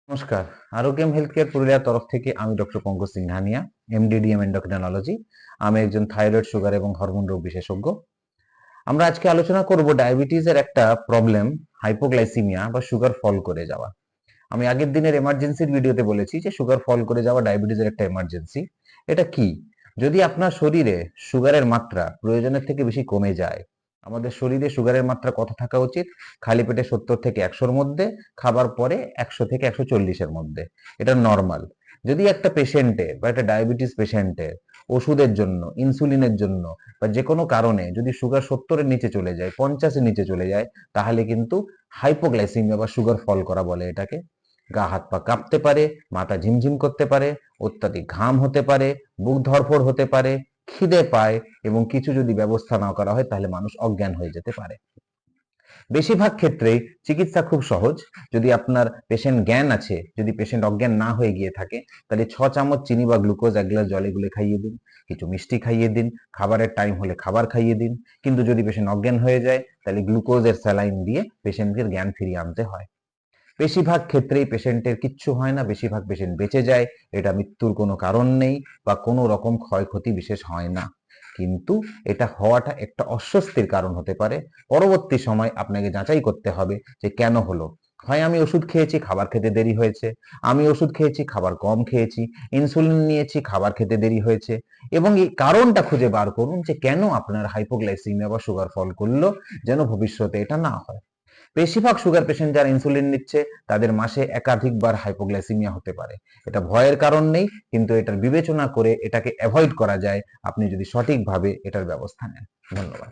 নমস্কার। Arogyam health care পুরুলিয়ার তরফ থেকে আমি doctor Pankaj Singhania, MDDM endocrinology. আমি একজন থাইরয়েড, সুগার এবং হরমোন রোগ বিশেষজ্ঞ। আমরা আজকে আলোচনা করব ডায়াবেটিসের একটা প্রবলেম, হাইপোগ্লাইসিমিয়া বা সুগার ফল করে যাওয়া। আমি আগের দিনের এমার্জেন্সির ভিডিওতে বলেছি যে সুগার ফল করে যাওয়া ডায়াবেটিসের একটা এমার্জেন্সি। এটা কি? যদি আপনার শরীরে সুগারের মাত্রা প্রয়োজনের থেকে বেশি কমে যায়, আমাদের শরীরে সুগারের মাত্রা কত থাকা উচিত? খালি পেটে 70 থেকে 100-র মধ্যে, খাবার পরে 100 থেকে 140-এর মধ্যে। এটা নর্মাল। যদি একটা পেশেন্টের বা একটা ডায়াবেটিস পেশেন্টের ওষুধের জন্য, ইনসুলিনের জন্য বা যে কোনো কারণে যদি সুগার 70-এর নিচে চলে যায়, 50-এর নিচে চলে যায়, তাহলে কিন্তু হাইপোগ্লাইসিমিয়া বা সুগার ফল করা বলে এটাকে। গা হাত পা কাঁপতে পারে, মাথা ঝিমঝিম করতে পারে, অত্যাধিক ঘাম হতে পারে, বুক ধড়ফড় হতে পারে, খিদে পায় এবং কিছু যদি ব্যবস্থা না করা হয় তাহলে মানুষ অজ্ঞান হয়ে যেতে পারে। বেশিরভাগ ক্ষেত্রেই চিকিৎসা খুব সহজ। যদি আপনার পেশেন্ট জ্ঞান আছে, যদি পেশেন্ট অজ্ঞান না হয়ে গিয়ে থাকে, তাহলে 6 চামচ চিনি বা গ্লুকোজ 1 গ্লাস জলে গুলে খাইয়ে দিন, কিছু মিষ্টি খাইয়ে দিন, খাবারের টাইম হলে খাবার খাইয়ে দিন। কিন্তু যদি পেশেন্ট অজ্ঞান হয়ে যায় তাহলে গ্লুকোজের স্যালাইন দিয়ে পেশেন্টকে জ্ঞান ফিরিয়ে আনতে হয়। বেশিরভাগ ক্ষেত্রেই পেশেন্টের কিচ্ছু হয় না, বেশিরভাগ পেশেন্ট বেঁচে যায়। এটা মৃত্যুর কোনো কারণ নেই বা কোনো রকম ক্ষয়ক্ষতি বিশেষ হয় না। কিন্তু এটা হওয়াটা একটা অস্বস্তির কারণ হতে পারে। পরবর্তী সময় আপনাকে যাচাই করতে হবে যে কেন হলো। হয় আমি ওষুধ খেয়েছি, খাবার খেতে দেরি হয়েছে, আমি ওষুধ খেয়েছি, খাবার কম খেয়েছি, ইনসুলিন নিয়েছি, খাবার খেতে দেরি হয়েছে, এবং এই কারণটা খুঁজে বার করুন যে কেন আপনার হাইপোগ্লাইসিমিয়া বা সুগার ফল করলো, যেন ভবিষ্যতে এটা না হয়। বেশিরভাগ সুগার পেশেন্ট যারা ইনসুলিন নিচ্ছে তাদের মাসে একাধিকবার হাইপোগ্লাইসিমিয়া হতে পারে। এটা ভয়ের কারণ নেই, কিন্তু এটার বিবেচনা করে এটাকে অ্যাভয়েড করা যায় আপনি যদি সঠিকভাবে এটার ব্যবস্থা নেন। ধন্যবাদ।